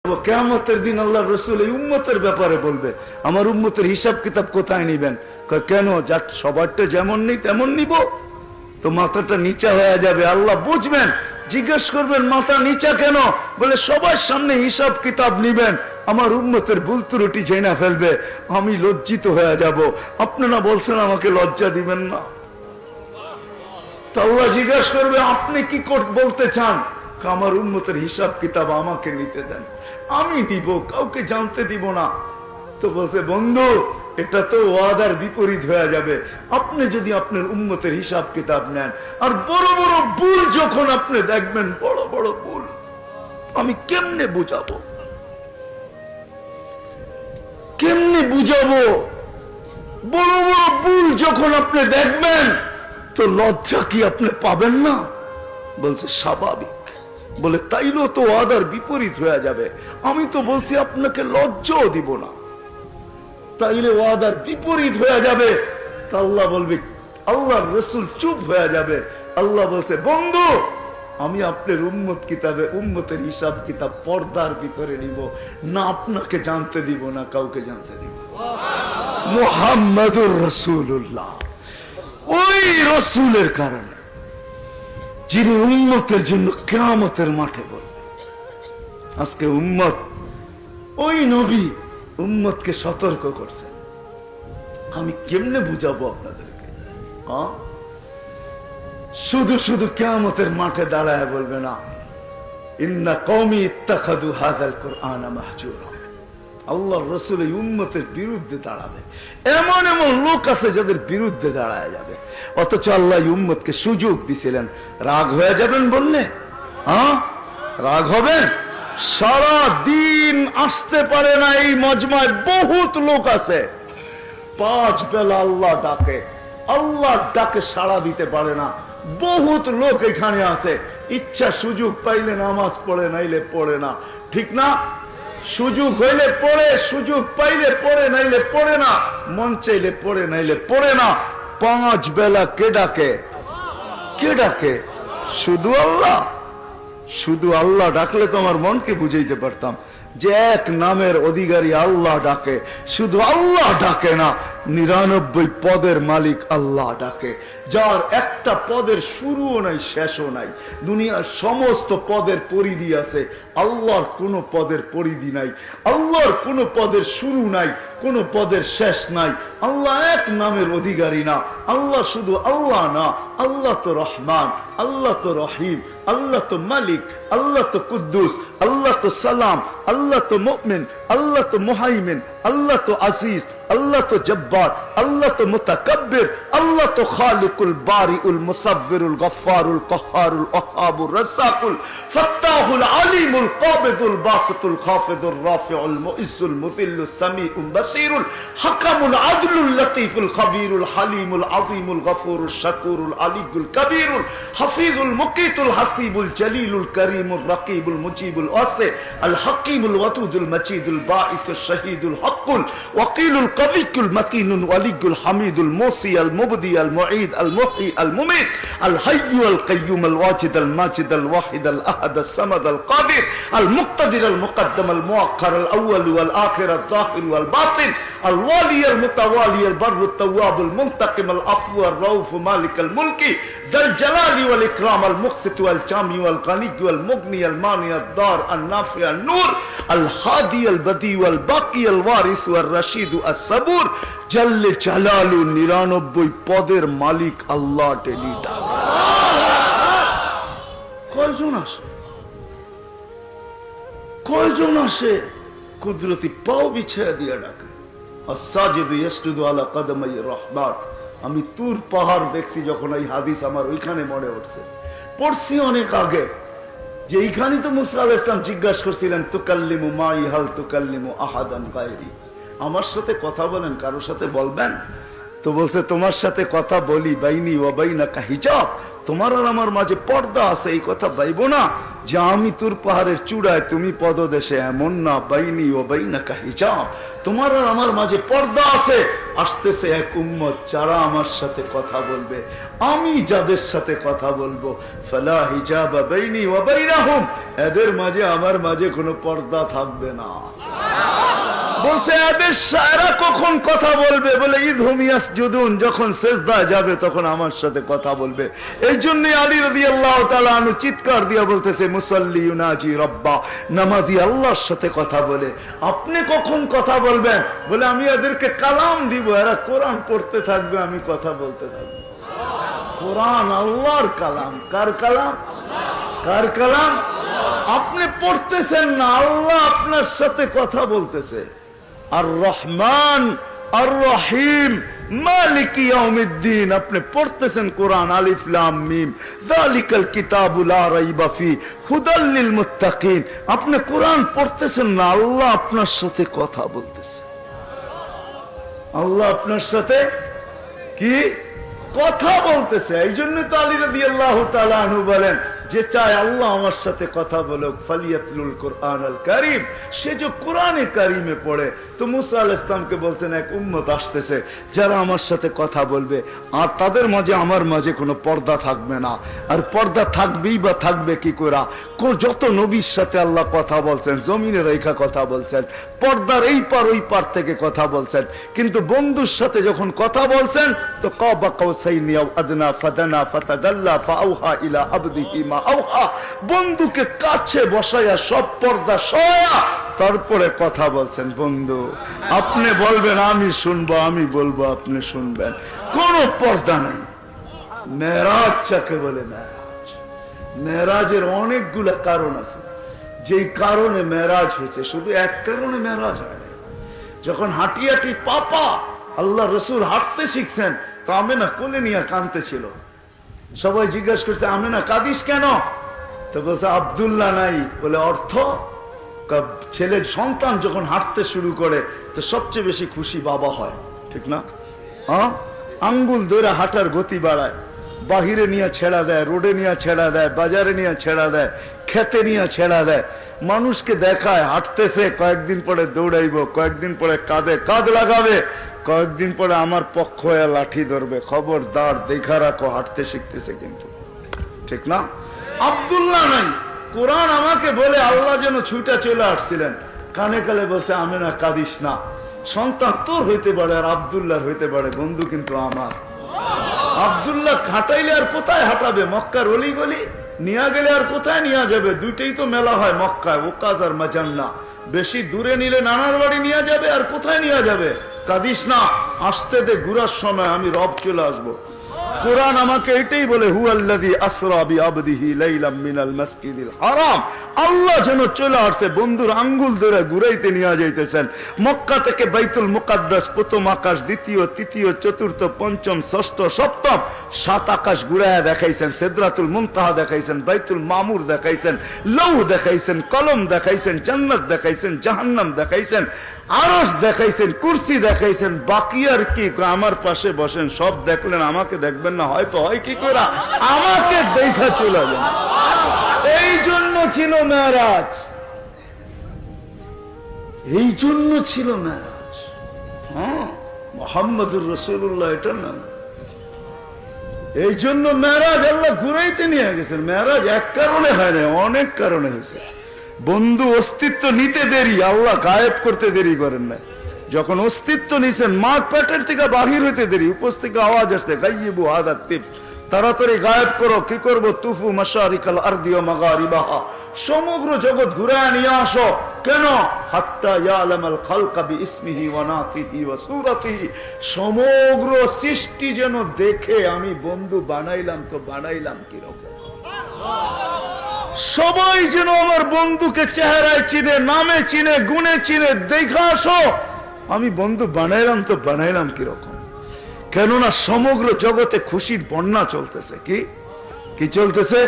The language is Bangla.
কিয়ামতের দিন আল্লাহ রাসূল এই উম্মতের ব্যাপারে বলবে, আমার উম্মতের হিসাব কিতাব কোথায় নিবেন? কেন, যা সবারটা যেমন নেই তেমন নিব? তো মাথাটা নিচা হয়ে যাবে। আল্লাহ বুঝবেন, জিজ্ঞেস করবেন মাথা নিচা কেন? বলে সবার সামনে হিসাব কিতাব নিবেন, আমার উম্মতের ভুল ত্রুটি জেনে ফেলবে, আমি লজ্জিত হয়ে যাব। আপনারা বলছেন আমাকে লজ্জা দিবেন না। তা আল্লাহ জিজ্ঞাসা করবে আপনি কি বলতে চান? আমার উম্মতের হিসাব কিতাব আমাকে নিতে দেন, আমি নিব, কাউকে জানতে দিব না। তো বলছে বন্ধু, এটা তো ওয়াদার বিপরীত হয়ে যাবে। আপনি যদি আপনার উম্মতের হিসাব কিতাব নেন আর বড় বড় ভুল যখন আপনি দেখবেন, বড় বড় ভুল, আমি কেমনে বুঝাবো? কেমনে বুঝাবো? বড় বড় ভুল যখন আপনি দেখবেন, তো লজ্জা কি আপনি পাবেন না? বলছে স্বাভাবিক। বলে তাইলেও তো ওয়াদার বিপরীত হয়ে যাবে, আমি তো বলছি আপনাকে লজ্জাও দিব না, তাইলে ওয়াদার বিপরীত হয়ে যাবে। তা আল্লাহ বলবে, আল্লাহর রাসূল চুপ হয়ে যাবে। আল্লাহ বলছে বন্ধু, আমি আপনার উম্মত কিতাবে উম্মতের হিসাব কিতাব পর্দার ভিতরে নিব না, আপনাকে জানতে দিব না, কাউকে জানতে দিব। মুহাম্মাদুর রাসূলুল্লাহ, ওই রাসূলের কারণে যিনি উম্মতের জন্য কিয়ামতের মাঠে বলবে। আজকে উম্মত, ওই নবী উম্মতকে সতর্ক করছেন, আমি কেমনে বুঝাবো আপনাদেরকে? শুধু শুধু কিয়ামতের মাঠে দাঁড়ায় বলবে না, ইন্না কওমি ইত্তাখাযু হাযাল কুরআনা মাহজুরা। আল্লাহর রাসূল এই উম্মতের বিরুদ্ধে দাঁড়াবে, এমন এমন লোক আছে যাদের বিরুদ্ধে দাঁড়ায় যাবে। অথচ আল্লাহ উম্মতকে সুযোগ দিছিলেন। রাগ হয়ে যাবেন বললে? রাগ হবেন? সারা দিন আসতে পারে না এই মজমায় বহুত লোক আছে, 5 বেলা আল্লাহ ডাকে, আল্লাহ ডাকে সাড়া দিতে পারে না। বহুত লোক এখানে আছে, ইচ্ছা সুযোগ পাইলে নামাজ পড়ে, নাইলে পড়ে না, ঠিক না? সুযোগ হইলে পড়ে, সুযোগ পাইলে পড়ে, নাইলে পড়ে না, মন চাইলে পড়ে, নাইলে পড়ে না। 5 বেলা কে ডাকে? কে ডাকে? শুধু আল্লাহ। শুধু আল্লাহ ডাকলে তো আমার মনকে বুঝাইতে পারতাম যে এক নামের অধিকারী আল্লাহ ডাকে। শুধু আল্লাহ ডাকে না, 99 পদের মালিক আল্লাহ ডাকে, যার একটা পদের শুরুও নাই শেষও নাই। দুনিয়ার সমস্ত পদের পরিধি আছে, আল্লাহর কোনো পদের পরিধি নাই, আল্লাহর কোনো পদের শুরু নাই, কোনো পদের শেষ নাই। আল্লাহ এক নামের অধিকারী না। আল্লাহ শুধু আল্লাহ না, আল্লাহ তো রহমান, আল্লাহ তো রহিম, আল্লাহ তো মালিক, আল্লাহ তো কুদ্দুস, আল্লাহ তো সালাম, আল্লাহ তো মুমিন, আল্লাহ তো মুহাইমিন, আল্লাহ তো আজিজ, আল্লাহ তো জব্বার, আল্লাহ তো মুতাকাব্বির, আল্লাহ তো খালিকুল বারিউল মুসাব্বিরুল গফফারুল কহ্হারুল ওয়াহ্হাবুর রাজ্জাকুল ফাত্তাহুল আলিমুল কাবিদুল বাসিতুল খাফিদুর রাফিউল মুইজ্জুল মুযিল্লুস সামিউল বাসীরুল হাকামুল আদলুল লতীফুল খবীরুল হালিমুল আযীমুল গফুরুশ শাকুরুল আলিয়ুল কবীরুল হাফিজুল মুকিতুল হাসিবুল জলিলুল করিমুর রাকিবুল মুজিবুল ওয়াসি আল হাকিমুল ওয়াদুদুল মাজিদুল বাঈসুশ শাহীদুল হকুল ওয়াকিলুল কবিকুল মাতিনুল ওয়ালিয়ুল হামিদুল মুসি আল মুবদি আল মুঈদ আল মুহয়ি আল মুমীত আল হাইয়্যু আল কাইয়্যুম আল ওয়াজিদ আল মাজিদ আল ওয়াহিদ আল আহাদ আস সামাদ আল কাদির আল মুক্তাদির আল মুকদ্দম আল মুআক্খার আল আউয়াল ওয়াল আখির আল যাহির ওয়াল বাতিন আল ওয়ালি আল মুতাওয়ালি আল বাররু আত তাওয়াব আল মুনতাকিম আল আফু আর রাউফ মালিক আল মুলকি যাল জালালি ওয়াল ইকরাম আল মুকসিত ওয়াল জামি ওয়াল গানি ওয়াল মুগনি আল মানি আদ দার আল নাফি আল নূর আল হাদি আল বদি ওয়াল বাকি আল ওয়ারিস ওয়াল রশিদ আস সাবুর জাল্লে জালালু 99 পদের মালিক আল্লাহ টেলিটা। কয়জন আসে? কয়জন আসে? কুদরতি পাও বিছায়া দিয়া ডাকে, আস-সাজিদু ইয়াসজুদু আলা কদমাই রহমান। আমি তুর পাহাড় দেখছি যখন, এই হাদিস আমার ওইখানে মনে উঠছে, পড়ছি অনেক আগে, যে এইখানে তো মুসা আলাইহিস সালাম জিজ্ঞাসা করছিলেন তুকাল্লিমু মাই হাল তুকাল্লিমু আহাদান গায়রি, আমার সাথে কথা বলেন, কারোর সাথে বলবেন? তো বলছে তোমার সাথে কথা বলি, বাইনি ওয়া বাইনাকা হিজাব, তোমার আর আমার মাঝে পর্দা আছে এই কথা ভাইবো না যে আমি তুর পাহাড়ের চূড়ায় তুমি পদদেশে, এমন না। বাইনি ও বাইনাকা হিজাব, তোমার আর আমার মাঝে পর্দা আছে। আসতেছে এক উম্মত যারা আমার সাথে কথা বলবে, আমি যাদের সাথে কথা বলবো, ফালা হিজাবা বাইনি ওয়া বাইনাহুম, এদের মাঝে আমার মাঝে কোনো পর্দা থাকবে না। বলছে এদের এরা কখন কথা বলবে? বলে ইদহুম ইয়াসজুদুন, যখন সিজদায় যাবে তখন আমার সাথে কথা বলবে। এই জন্য আলী রাদিয়াল্লাহু তাআলা আনহু চিৎকার দিয়ে বলতেছে মুসাল্লি ইউনাজি রাব্বা, নামাজি আল্লাহর সাথে কথা বলে। আপনি কখন কথা বলবেন? বলে আমি এদেরকে কালাম দিব, এরা কোরআন পড়তে থাকবে, আমি কথা বলতে থাকবো। কোরআন আল্লাহর কালাম। কার কালাম? কার কালাম? আপনি পড়তেছেন না, আল্লাহ আপনার সাথে কথা বলতেছে। আর রহমান আর রহিম মালিক ইয়াউমিদ্দিন, আপনি পড়তেছেন কোরআন, আলিফ লাম মিম যালিকাল কিতাবু লা রাইবা ফি হুদাল লিল মুত্তাকিন। আপনি কোরআন পড়তেছেন না, আল্লাহ আপনার সাথে কথা বলতেছে। আল্লাহ আপনার সাথে কি কথা বলতেছে? এই জন্য তো আলী রাদিয়াল্লাহু তাআলা আনহু বলেন যে চায় আল্লাহ আমার সাথে কথা বলুক, ফালিয়াতলুল কোরআন আল কারীম, সে যে কোরআনে কারীমে পড়ে। তো মুসা আলাইহিস সালামকে বলছেন এক উম্মত আসতেছে যারা আমার সাথে কথা বলবে, আর তাদের মাঝে আমার মাঝে কোনো পর্দা থাকবে না। আর পর্দা থাকবেই বা থাকবে কি করে? যত নবীর সাথে আল্লাহ কথা বলছেন, জমিনে রেখা কথা বলছেন, পর্দার এই পার ওই পার থেকে কথা বলছেন, কিন্তু বন্ধুর সাথে যখন কথা বলছেন তো কাবা কাউসাইনি আও আদনা ফাদানা ফাতাদাল্লা ফাআওহা ইলা আবদিহি মা আওহা, বন্ধুকে কাছে বসায়া সব পর্দা সয়া তারপরে কথা বলছেন। বন্ধু আপনি বলবেন আমি শুনবো, আমি বলবো আপনি শুনবেন, কোনো পর্দা নাই। মেরাজ যাকে বলে, মেরাজ, মেরাজের অনেকগুলা কারণ আছে। যেই কারণে মেরাজ হয়েছে, শুধু এক কারণে মেরাজ হয় না। যখন হাঁটি হাঁটি পাপা আল্লাহ রসুল হাঁটতে শিখছেন, তো আমেনা কোলে নিয়ে কাঁদতে ছিল। সবাই জিজ্ঞাসা করছে আমেনা কাঁদিস কেন? তো বলছে আব্দুল্লাহ নাই। বলে অর্থ? ছেলের সন্তান যখন হাঁটতে শুরু করে তো সবচেয়ে বেশি খুশি বাবা হয়, ঠিক না? হ্যাঁ, আঙ্গুল ধরে হাঁটার গতি বাড়ায়, বাহিরে নিয়ে ছেড়া দেয়, রোডে নিয়ে ছেড়া দেয়, বাজারে নিয়ে ছেড়া দেয়, খেতে নিয়ে ছেড়া দেয়, মানুষকে দেখায় হাঁটতেছে, কয়েকদিন পরে দৌড়াইব, কয়েকদিন পরে কাঁধে কাঁধ লাগাবে, কয়েকদিন পরে আমার পক্ষ হয়ে লাঠি ধরবে। খবরদার, দেখা রাখো, হাঁটতে শিখতেছে কিন্তু, ঠিক না? আব্দুল্লাহ নাই। কোরআন আমাকে বলে আল্লাহ যেন ছুটা চলে আসছিলেন, কানে কানে বলছে আমেনা কাঁদিস না, সন্তান তোর হইতে পারে আর আব্দুল্লাহ হইতে পারে, বন্ধু কিন্তু আমার। আব্দুল্লাহ হাঁটাইলে আর কোথায় হাঁটাবে? মক্কার অলি গলি নিয়ে গেলে আর কোথায় নিয়ে যাবে? দুইটাই তো মেলা হয় মক্কায়, ওকাজ আর মাজান্না। বেশি দূরে নিলে নানার বাড়ি নিয়ে যাবে, আর কোথায় নিয়ে যাবে? কাঁদিস না, আসতে দে, ঘুরার সময় আমি রব চলে আসবো। কোরআন আমাকে এটাই বলে, হুয়াল্লাযী আসরা বিআবদিহি লাইলাম মিনাল মাসজিদিল হারাম। আল্লাহ যেন চলে আসছে, বন্ধুর আঙ্গুল ধরে ঘুরাইতে নিয়ে যাইতেছেন। মক্কা থেকে বাইতুল মুকাদ্দাস, প্রথম আকাশ, দ্বিতীয়, তৃতীয়, চতুর্থ, পঞ্চম, ষষ্ঠ, সপ্তম, 7 আকাশ ঘুরায়া দেখাইছেন। সিদরাতুল মুনতাহা দেখাইছেন, বাইতুল মামুর দেখাইছেন, লৌহ দেখাইছেন, কলম দেখাইছেন, জান্নাত দেখাইছেন, জাহান্নাম দেখাইছেন, আরশ দেখাইছেন, কুরসি দেখাইছেন। বাকি আর কি? আমার পাশে বসেন, সব দেখলেন, আমাকে দেখবেন না? হয়তো হয় কি করে, আমাকে দেখা চলে যান। এই জন্য ছিল মেরাজ, এই জন্য ছিল মেরাজ। হ্যাঁ, মুহাম্মদুর রাসূলুল্লাহ এটার নাম। এই জন্য মেরাজ আল্লাহ ঘুরাইতে নিয়ে গেছেন। মেরাজ এক কারণে হয় না, অনেক কারণে হয়েছে। বন্ধু অস্তিত্ব নিতে দেরি, আল্লাহ গায়েব করতে দেরি করেন না। যখন অস্তিত্ব নিছেন, মা পেটের থেকে বাহির হইতে দেরি, উপর থেকে আওয়াজ আসছে গাইয়িবু হাদা তিফ, তাড়াতাড়ি গায়েব করো। কি করবো? তুফু মাশারিকাল আরদি ওয়া মাগারিবাহা, সমগ্র জগৎ ঘুরায় নিয়ে আসো। কেন? হাত্তা ইয়ালামাল খালকা বিইসমিহি ওয়া নাতিহি ওয়া সূরাতিহি, সমগ্র সৃষ্টি যেন দেখে আমি বন্ধু বানাইলাম তো বানাইলাম কি রকম। সবাই যেন আমার বন্ধুকে চেহারায় চিনে, নামে চিনে, গুণে চিনে, দেখা আসো আমি বন্ধু বানাইলাম তো বানাইলাম কিরকম। কেননা সমগ্র জগতে খুশির বন্যা চলতেছে। কি কি চলতেছে?